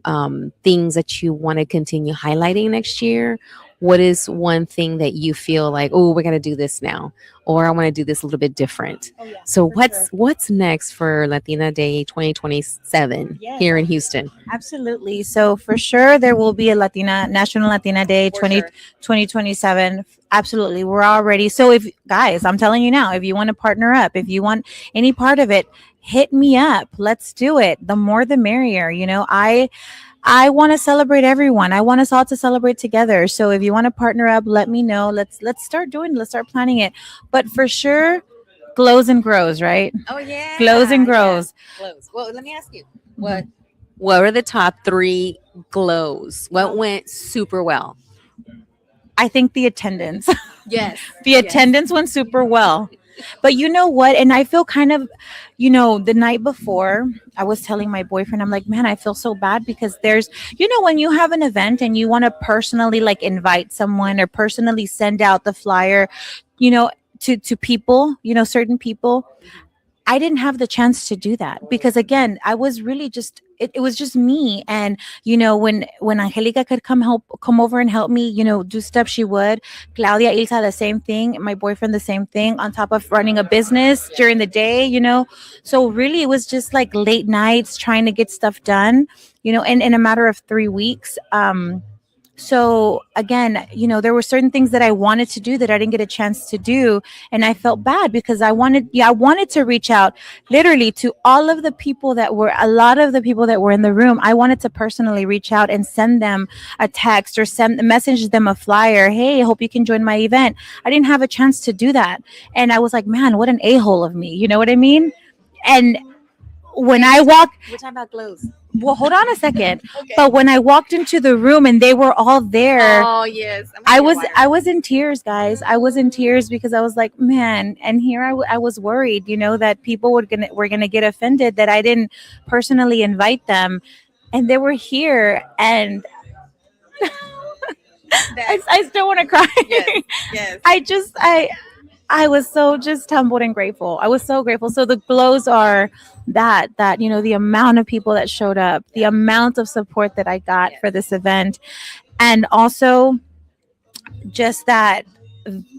things that you want to continue highlighting next year? What is one thing that you feel like, oh, we're going to do this now, or I want to do this a little bit different? Oh, yeah, So for sure. what's next for Latina Day 2027 Yes. here in Houston? Absolutely. So for sure there will be a National Latina Day For sure. 2027. Absolutely. We're all ready. So if guys, I'm telling you now, if you want to partner up, if you want any part of it, hit me up. Let's do it. The more the merrier. I want to celebrate everyone. I want us all to celebrate together. So if you want to partner up, let me know. Let's start planning it. But for sure, glows and grows, right? Oh yeah, Glows and grows. Glows. Well, let me ask you, what are the top 3 glows? What went super well? I think the attendance. Yes, The attendance went super well. But you know what? And I feel kind of, the night before, I was telling my boyfriend, I'm like, man, I feel so bad because when you have an event and you want to personally like invite someone or personally send out the flyer, to people, certain people. I didn't have the chance to do that because again, I was really just it was just me. And when Angelica could come over and help me, do stuff, she would. Claudia, Ilsa, the same thing. My boyfriend, the same thing. On top of running a business during the day, So really, it was just like late nights trying to get stuff done, and in a matter of 3 weeks. So again, there were certain things that I wanted to do that I didn't get a chance to do, and I felt bad because I wanted to reach out literally to a lot of the people that were in the room. I wanted to personally reach out and send them a text or message them a flyer. Hey, I hope you can join my event. I didn't have a chance to do that, and I was like, man, what an a-hole of me. You know what I mean? And when I walked, we're talking about glows. well, hold on a second. Okay. But when I walked into the room and they were all there, oh yes, I was in tears, guys. I was in tears because I was like, man. And here I was worried, that people were gonna get offended that I didn't personally invite them, and they were here, and I still want to cry. Yes. I was so just humbled and grateful. I was so grateful. So the glows are that the amount of people that showed up, the amount of support that I got for this event, and also just that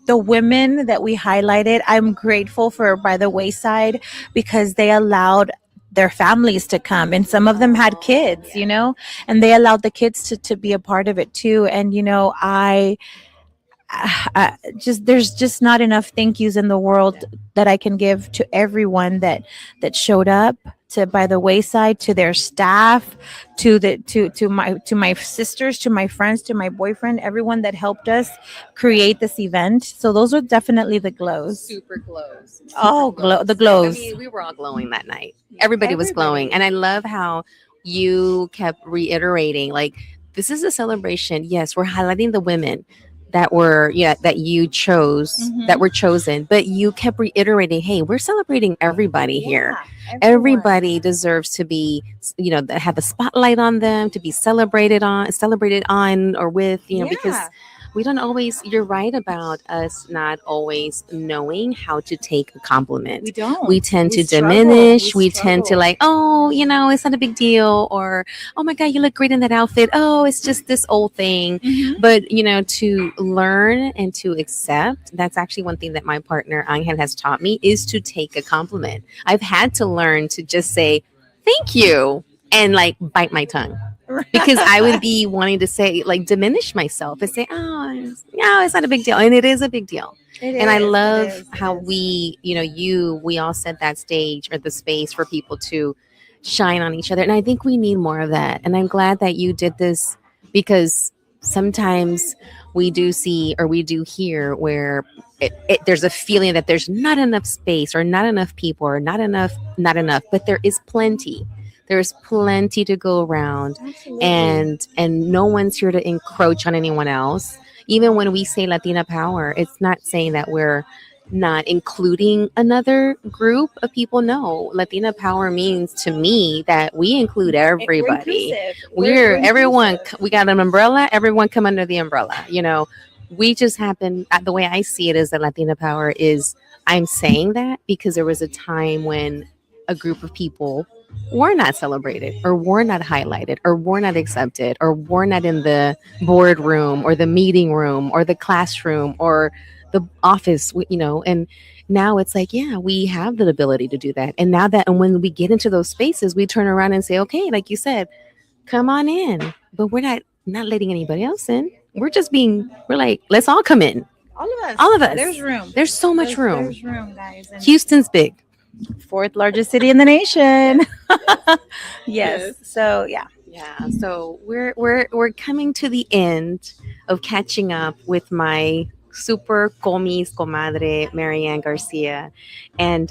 the women that we highlighted, I'm grateful for By the Wayside because they allowed their families to come, and some of them had kids, and they allowed the kids to be a part of it too. And there's just not enough thank yous in the world that I can give to everyone that showed up to By the Wayside, to their staff, to my sisters, to my friends, to my boyfriend, everyone that helped us create this event. So those are definitely the glows. Super glows. The glows. I mean, we were all glowing that night. Everybody was glowing, and I love how you kept reiterating, like, this is a celebration. Yes, we're highlighting the women that were, yeah, that you chose, that Mhm. were chosen, but you kept reiterating, hey, we're celebrating everybody here. Yeah, everyone. Everybody deserves to be, have the spotlight on them, to be celebrated on or with, because Yeah, we don't always, you're right about us not always knowing how to take a compliment. we don't. We tend We to struggle. We diminish. We tend to struggle. like, oh, it's not a big deal. Or, oh my God, you look great in that outfit. Oh, it's just this old thing. Hmm. But, to learn and to accept, that's actually one thing that my partner Angel has taught me, is to take a compliment. I've had to learn to just say, thank you, and like bite my tongue, because I would be wanting to say, like, diminish myself and say, oh, no, it's not a big deal. And it is a big deal. It And I is. It love is. It how is. we all set that stage or the space for people to shine on each other. And I think we need more of that. And I'm glad that you did this, because sometimes we do see, or we do hear, where there's a feeling that there's not enough space, or not enough people, or not enough, but there is plenty. There's plenty to go around, Absolutely. and no one's here to encroach on anyone else. Even when we say Latina power, it's not saying that we're not including another group of people. No, Latina power means to me that we include We're everybody. inclusive. We're We're everyone. inclusive. We got an umbrella. Everyone come under the umbrella. We just happen. The way I see it is that Latina power is. I'm saying that because there was a time when a group of people were not celebrated, or were not highlighted, or were not accepted, or were not in the boardroom, or the meeting room, or the classroom, or the office, and now it's like, yeah, we have the ability to do that. And now that, and when we get into those spaces, we turn around and say, okay, like you said, come on in. But we're not letting anybody else in. We're like, let's all come in. All of us. All of us. There's room. There's so much room. There's room, guys. And Houston's big. fourth largest city in the nation. Yes. Yes. So yeah. Yeah, so we're coming to the end of catching up with my super comis comadre Marianne Garcia, and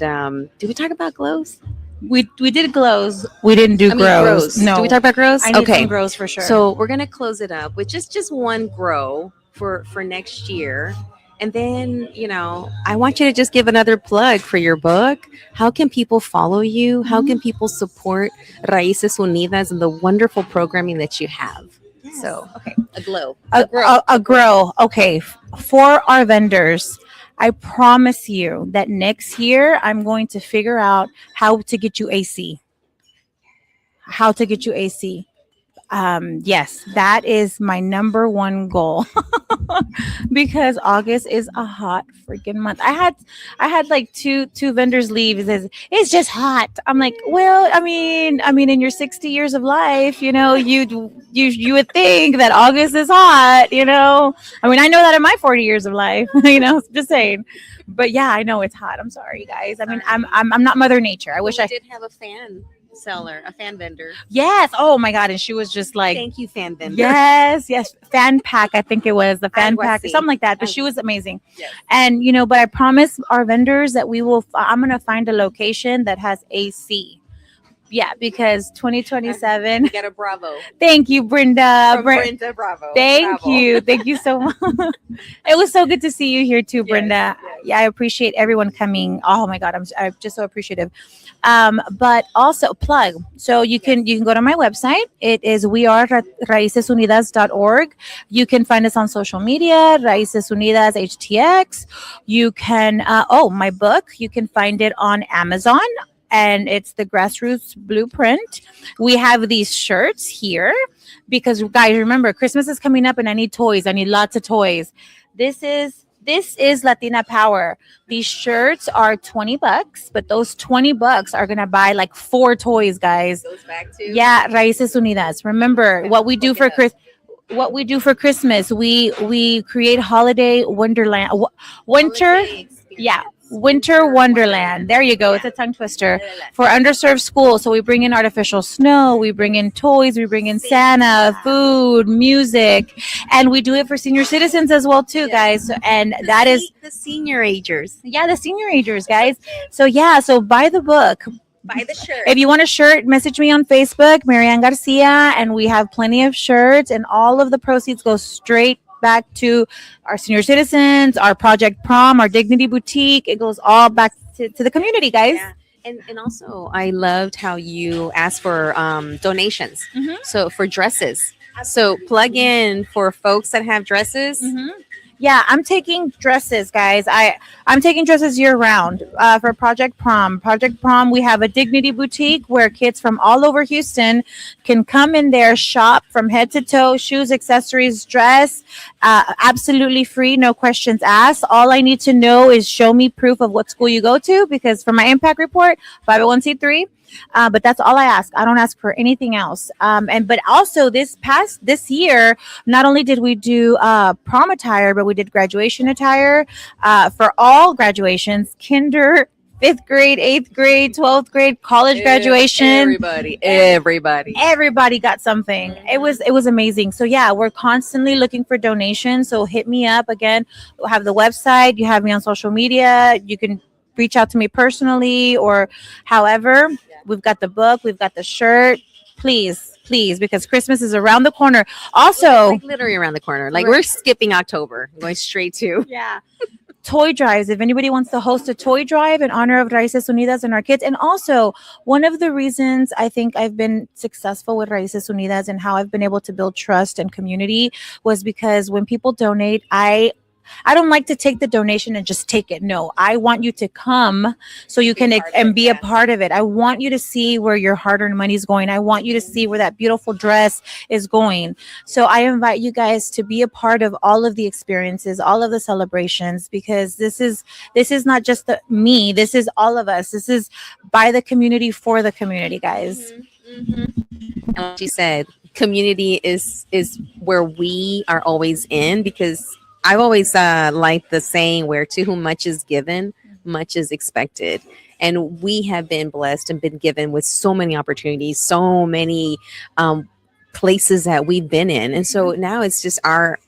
did we talk about glows? We did glows. We didn't do I mean, grows. grows. No. Did we talk about grows? I need Okay, some grows for sure. so we're gonna close it up with just one grow for next year. And then, I want you to just give another plug for your book. How can people follow you? How can people support Raíces Unidas and the wonderful programming that you have? Yes. So, Okay. a glow. A grow. Okay. For our vendors, I promise you that next year I'm going to figure out how to get you AC. How to get you AC. Yes, that is my number one goal. Because August is a hot freaking month. I had like two vendors leave. It says it's just hot. I'm like, well, I mean, in your 60 years of life, you would think that August is hot. I mean, I know that in my 40 years of life. Just saying. But yeah, I know it's hot. I'm sorry, guys. I mean, I'm not Mother Nature. I wish I did have a fan seller, a fan vendor. Yes. Oh my God. And she was just like, Thank you, fan vendor. yes, fan pack. I think it was the fan Algo pack, así. something like that. But she was amazing. Yes. And but I promise our vendors that I'm gonna find a location that has AC. Yeah, because 2027. We got a bravo. Thank you, Brenda. From Brenda Bravo. Thank Bravo. you. Thank you so much. It was so good to see you here too, Yes, Brenda. yes. Yeah, I appreciate everyone coming. Oh my God, I'm just so appreciative. But also plug. So you can go to my website. It is weareraicesunidas.org. You can find us on social media, Raices Unidas HTX. You can my book, you can find it on Amazon. And it's the Grassroots Blueprint. We have these shirts here because, guys, remember, Christmas is coming up and I need toys. I need lots of toys. This is Latina Power. These shirts are $20, but those $20 are gonna buy like 4 toys, guys. Goes back to Yeah, Raíces Unidas. Remember what we do for Christmas. We create holiday wonderland, winter. Yeah, Winter Wonderland. There you go. It's a tongue twister for underserved schools. So we bring in artificial snow, we bring in toys, we bring in Santa, food, music, and we do it for senior citizens as well too, guys. And that is the senior agers. the senior agers, guys. So yeah, so buy the book. Buy the shirt. If you want a shirt, message me on Facebook, Marianne Garcia, and we have plenty of shirts, and all of the proceeds go straight back to our senior citizens, our Project Prom, our Dignity Boutique. It goes all back to the community, guys. Yeah. And also, I loved how you asked for donations. Mhm. So for dresses. So plug in for folks that have dresses. Yeah, I'm taking dresses, guys. I'm taking dresses year round for Project Prom. Project Prom, we have a Dignity Boutique where kids from all over Houston can come in there, shop from head to toe, shoes, accessories, dress, absolutely free, no questions asked. All I need to know is show me proof of what school you go to, because for my impact report, 501c3. But that's all I ask. I don't ask for anything else. But also this year, not only did we do prom attire, but we did graduation attire for all graduations, kinder, fifth grade, eighth grade, 12th grade, college graduation. Everybody got something. It was amazing. So yeah, we're constantly looking for donations. So hit me up again. We'll have the website. You have me on social media. You can reach out to me personally or however. We've got the book. We've got the shirt. Please, because Christmas is around the corner. Also, Like literally around the corner. Like we're skipping October, going straight to. yeah. Toy drives. If anybody wants to host a toy drive in honor of Raíces Unidas and our kids. And also, one of the reasons I think I've been successful with Raíces Unidas and how I've been able to build trust and community was because when people donate, I don't like to take the donation and just take it. No, I want you to come so you can and be a part of it. I want you to see where your hard-earned money is going. I want you to see where that beautiful dress is going. So I invite you guys to be a part of all of the experiences, all of the celebrations, because this is not just me. This is all of us. This is by the community for the community, guys. And like she said, community is where we are always in, because I've always liked the saying where to whom much is given, much is expected. And we have been blessed and been given with so many opportunities, so many places that we've been in. And so now it's just our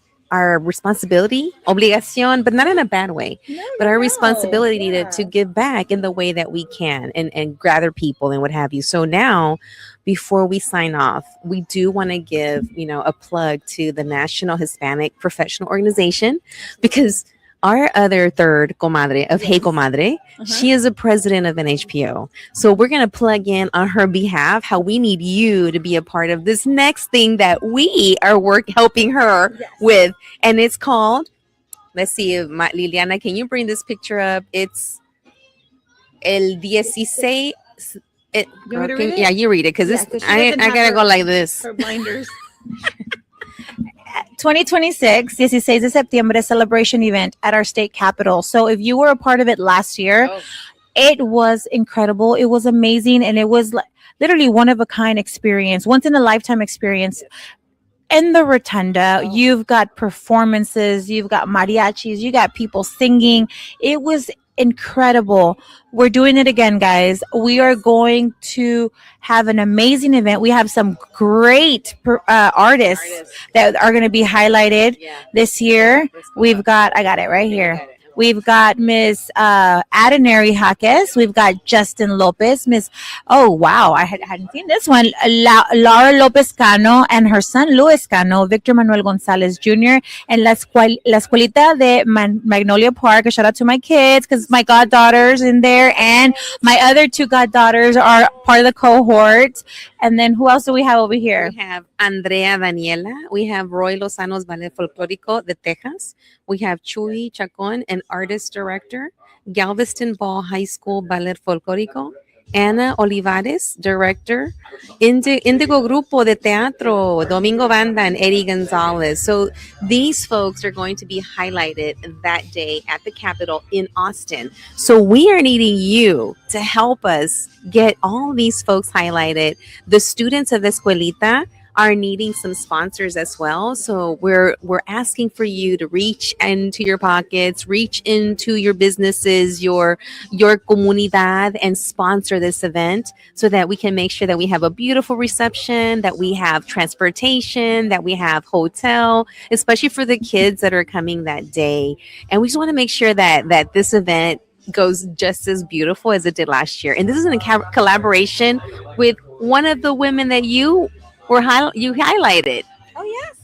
responsibility, obligación, but not in a bad way, but our responsibility to give back in the way that we can and gather people and what have you. So now, before we sign off, we do want to give, a plug to the National Hispanic Professional Organization, because our other third comadre of Hey Comadre, she is a president of NHPO. So we're going to plug in on her behalf how we need you to be a part of this next thing that we are helping her with. And it's called, let's see, Liliana, can you bring this picture up? It's El 16. Yeah, you read it, because I gotta go like this. Her blinders. 2026, 16 de septiembre celebration event at our state capitol. So if you were a part of it last year, it was incredible. It was amazing. And it was literally one of a kind experience, once in a lifetime experience. In the rotunda, you've got performances, you've got mariachis, you got people singing. It was incredible. We're doing it again, guys. We are going to have an amazing event. We have some great artists that are going to be highlighted this year. We've got, I got it right here. We've got Miss Adenary Jaques. We've got Justin Lopez. Oh, wow. I hadn't seen this one. Laura Lopez Cano and her son, Luis Cano, Victor Manuel Gonzalez Jr., and La Escuelita de Magnolia Park. A shout out to my kids, because my goddaughter's in there, and my other two goddaughters are part of the cohort. And then who else do we have over here? We have Andrea Daniela. We have Roy Lozano's Ballet Folclórico de Texas. We have Chuy Chacon, an artist director. Galveston Ball High School Ballet Folclórico. Ana Olivares, director. Indigo Grupo de Teatro, Domingo Banda, and Eddie Gonzalez. So these folks are going to be highlighted that day at the Capitol in Austin. So we are needing you to help us get all these folks highlighted. The students of the Escuelita are needing some sponsors as well. So we're asking for you to reach into your pockets, reach into your businesses, your comunidad, and sponsor this event so that we can make sure that we have a beautiful reception, that we have transportation, that we have hotel, especially for the kids that are coming that day. And we just want to make sure that this event goes just as beautiful as it did last year. And this is in a collaboration with one of the women that you you highlighted. Oh yes,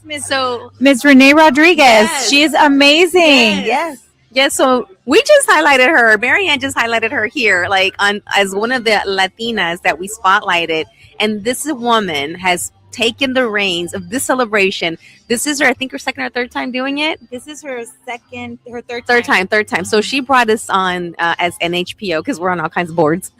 Miss Renee Rodriguez. Yes. She is amazing. Yes. Yes, so we just highlighted her. Marianne just highlighted her here, like on as one of the Latinas that we spotlighted. And this woman has taken the reins of this celebration. This is her, I think, her second or third time doing it. This is her Third time. So she brought us on as NHPO because we're on all kinds of boards.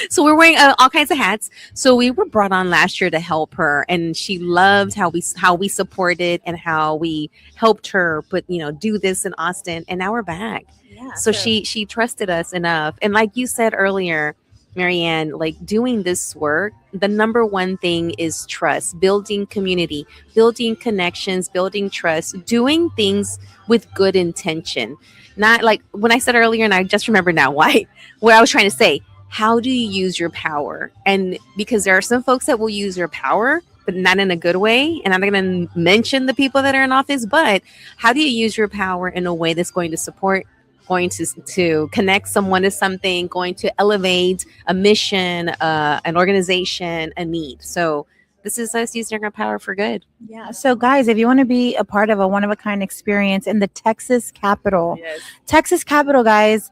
So we're wearing all kinds of hats. So we were brought on last year to help her, and she loved how we supported and how we helped her. But do this in Austin, and now we're back. Yeah. So she trusted us enough, and like you said earlier, Marianne, like doing this work, the number one thing is trust, building community, building connections, building trust, doing things with good intention. Not like when I said earlier, and I just remember now what I was trying to say. How do you use your power? And because there are some folks that will use their power, but not in a good way. And I'm not going to mention the people that are in office, but how do you use your power in a way that's going to support, going to connect someone to something, going to elevate a mission, an organization, a need. So this is us using our power for good. Yeah. So guys, if you want to be a part of a one-of-a-kind experience in the Texas Capitol, guys,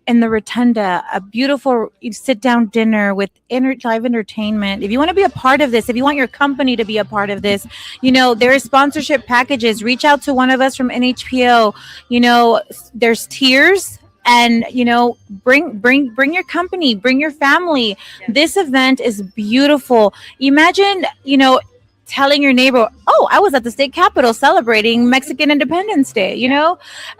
in the Rotunda, a beautiful sit-down dinner with live entertainment. If you want to be a part of this, if you want your company to be a part of this, there is sponsorship packages. Reach out to one of us from NHPO. There's tiers, and bring your company, bring your family. Yeah. This event is beautiful. Imagine, telling your neighbor, oh, I was at the state capitol celebrating Mexican Independence Day,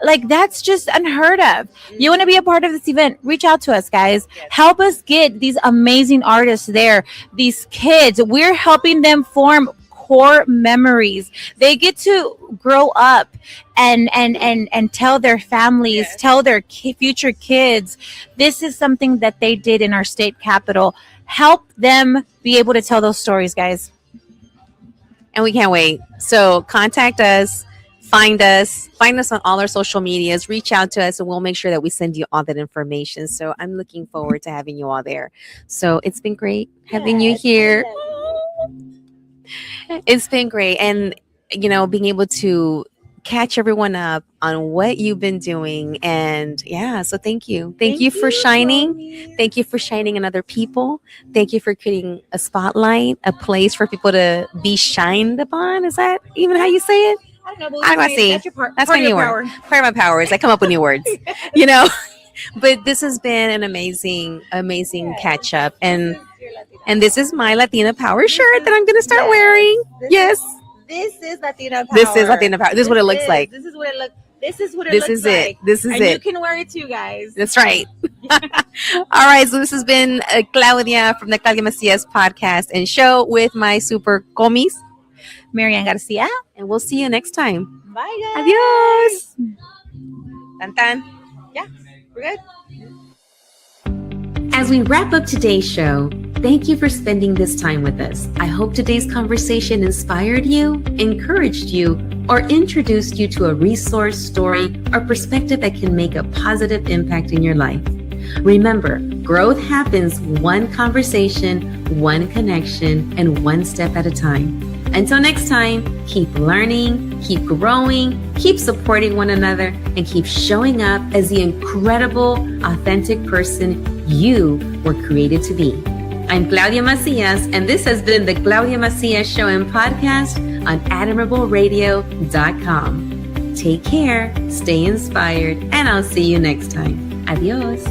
like that's just unheard of. You want to be a part of this event, reach out to us, guys. Help us get these amazing artists there. These kids, we're helping them form core memories. They get to grow up and tell their families, tell their future kids, this is something that they did in our state capitol. Help them be able to tell those stories, guys. And we can't wait. So contact us, find us on all our social medias, reach out to us, and we'll make sure that we send you all that information. So I'm looking forward to having you all there. So it's been great having you here. It's been great. And, being able to catch everyone up on what you've been doing. And so thank you. Thank you for shining. Mommy. Thank you for shining in other people. Thank you for creating a spotlight, a place for people to be shined upon. Is that even how you say it? I don't know. But that's your part. That's my new word. Part of my power is I come up with new words, But this has been an amazing catch up. And this is my Latina Power shirt that I'm going to start wearing. Yes. This is Latina Power. This is Latina Power. This is what it looks like. This is what it looks like. This is it. You can wear it too, guys. That's right. All right. So this has been Claudia from the Claudia Macias podcast and show with my super comis, Marianne Garcia. And we'll see you next time. Bye, guys. Adios. Tan tan. Yeah, we're good. As we wrap up today's show, thank you for spending this time with us. I hope today's conversation inspired you, encouraged you, or introduced you to a resource, story, or perspective that can make a positive impact in your life. Remember, growth happens one conversation, one connection, and one step at a time. Until next time, keep learning, keep growing, keep supporting one another, and keep showing up as the incredible, authentic person you were created to be. I'm Claudia Macias, and this has been the Claudia Macias Show and Podcast on admirableRadio.com. Take care, stay inspired, and I'll see you next time. Adios.